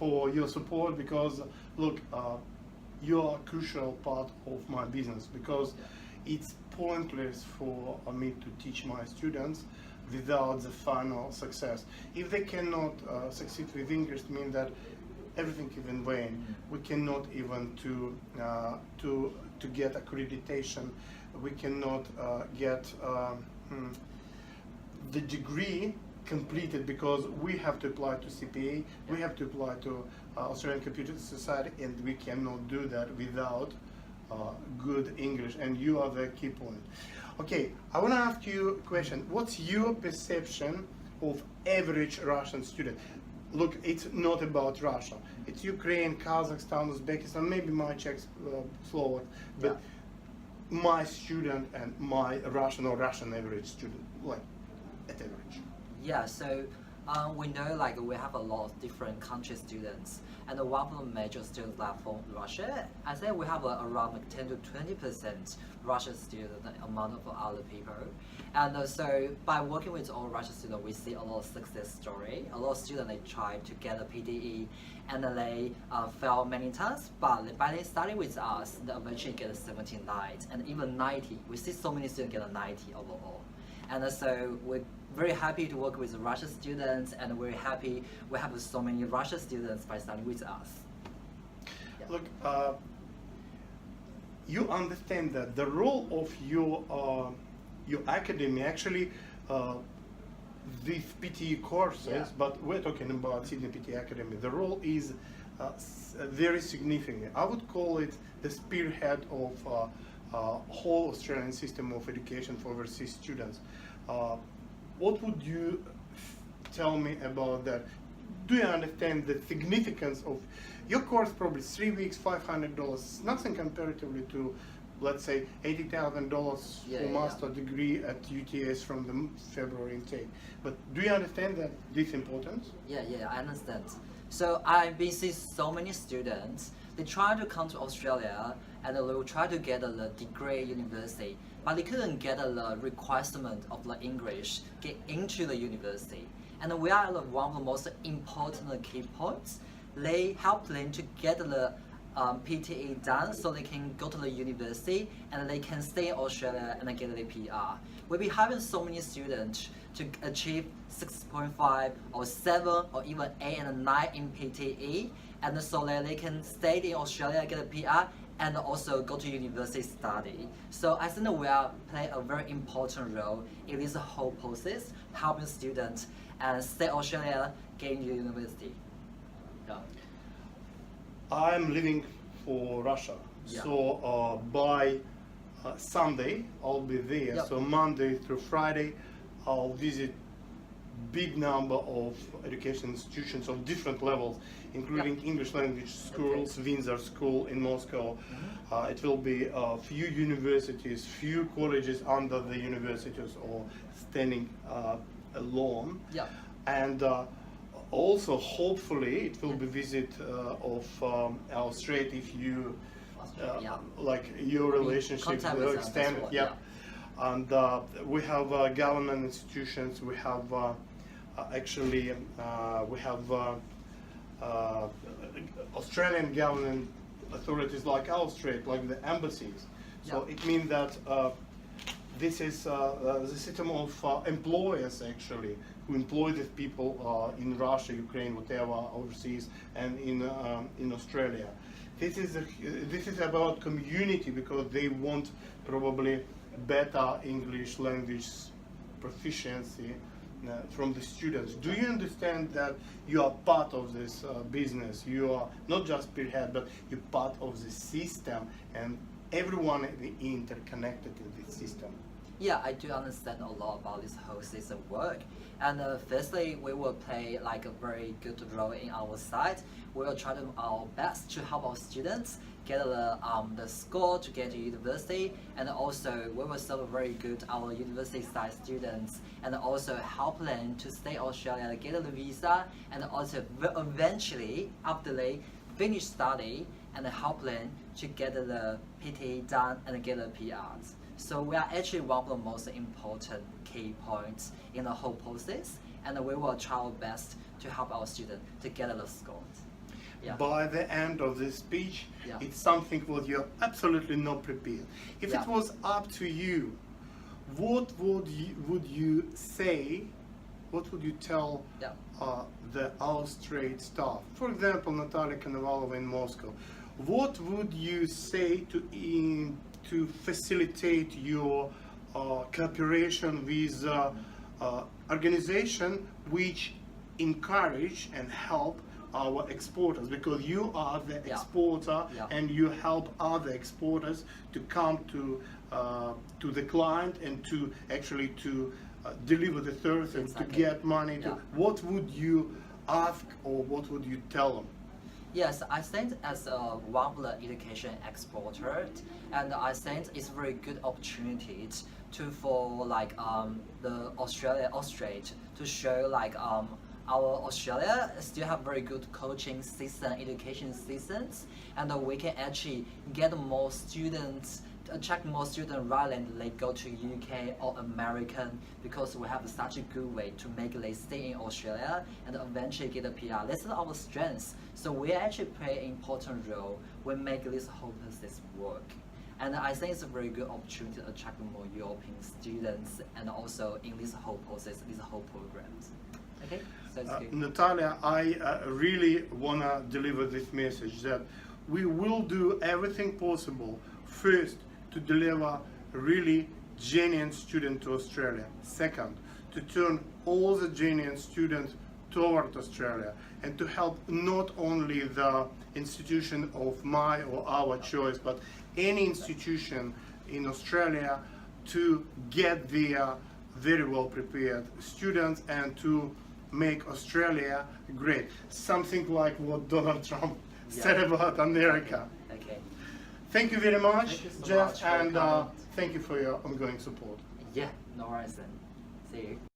for your support because look, you are a crucial part of my business because it's pointless for me to teach my students without the final success. If they cannot succeed with English, it means that everything is in vain. We cannot even to get accreditation. We cannot get the degree completed because we have to apply to CPA, we have to apply to Australian Computer Society, and we cannot do that without good English, and you are the key point. Okay, I want to ask you a question. What's your perception of average Russian student? Look, it's not about Russia. It's Ukraine, Kazakhstan, Uzbekistan, maybe my Czech, Slovak, but my student and my Russian or Russian average student, like at average. Yeah, so we know like we have a lot of different country students, and one of the major students like from Russia, I think we have around like 10 to 20% Russian students among of other people. And so by working with all Russian students, we see a lot of success story. A lot of students they try to get a PTE and they fail many times, but by they starting with us, they eventually get a 79 and even 90. We see so many students get a 90 overall. And so we're very happy to work with Russian students, and we're happy we have so many Russian students by starting with us. Yeah. Look, you understand that the role of your academy actually these PTE courses, but we're talking about Sydney PTE Academy. The role is very significant. I would call it the spearhead of whole Australian system of education for overseas students. What would you tell me about that? Do you understand the significance of your course? Probably 3 weeks, $500, nothing comparatively to, let's say, $80,000 for master degree at UTS from the February intake. But do you understand that this importance? Yeah, I understand. So I've been seeing so many students, they try to come to Australia and they will try to get a degree university, but they couldn't get the requirement of the English get into the university. And we are one of the most important key points. They help them to get the PTE done so they can go to the university and they can stay in Australia and get the PR. We'll be having so many students to achieve 6.5 or 7 or even 8 and 9 in PTE, and so that they can stay in Australia, get a PR, and also go to university study. So I think we are play a very important role in this whole process, helping students and stay in Australia, get into university. Yeah. I'm leaving for Russia, so by Sunday I'll be there. Yep. So Monday through Friday I'll visit big number of education institutions of different levels, including English language schools, Windsor School in Moscow. It will be a few universities, few colleges under the universities or standing alone. And also hopefully it will be visit of our straight if you like your relationship extended. And we have government institutions, we have actually we have Australian government authorities like our state, like the embassies. So it means that this is the system of employers actually who employ these people in Russia, Ukraine, whatever, overseas, and in Australia. This is about community because they want probably better English language proficiency from the students. Do you understand that you are part of this business? You are not just spearhead, but you're part of the system, and everyone is interconnected in this system. Yeah, I do understand a lot about this whole system work. And firstly, we will play like a very good role in our side. We will try to our best to help our students get the score to get to university, and also we will serve very good our university side students, and also help them to stay in Australia, get the visa, and also eventually after they finish study, and help them to get the PTE done and get the PRs. So we are actually one of the most important key points in the whole process, and we will try our best to help our students to get the scores. Yeah. by the end of the speech, Yeah. it's something what you're absolutely not prepared. If Yeah. it was up to you, what would you say? What would you tell Yeah. the Australian staff? For example, Natalia Konovalova in Moscow. What would you say to facilitate your cooperation with organization which encourage and help our exporters, because you are the Yeah. exporter Yeah. and you help other exporters to come to the client and to actually to deliver the service and to Exactly. get money. Yeah. What would you ask or what would you tell them? Yes, I think as one of the education exporter, and I think it's very good opportunity for like the Australia to show like our Australia still have very good coaching system, education systems, and we can actually get more students, attract more students rather than they go to UK or American, because we have such a good way to make they stay in Australia and eventually get a PR. This is our strength. So we actually play an important role when make this whole process work. And I think it's a very good opportunity to attract more European students and also in this whole process, this whole programs. Okay, so it's good. Natalia, I really want to deliver this message that we will do everything possible first to deliver really genuine student to Australia. Second, to turn all the genuine students toward Australia and to help not only the institution of my or our choice, but any institution in Australia to get their very well prepared students and to make Australia great. Something like what Donald Trump said about America. Okay. Thank you very much, Thank you so Jeff, much for and coming. thank you for your ongoing support. Yeah, no worries then. See you.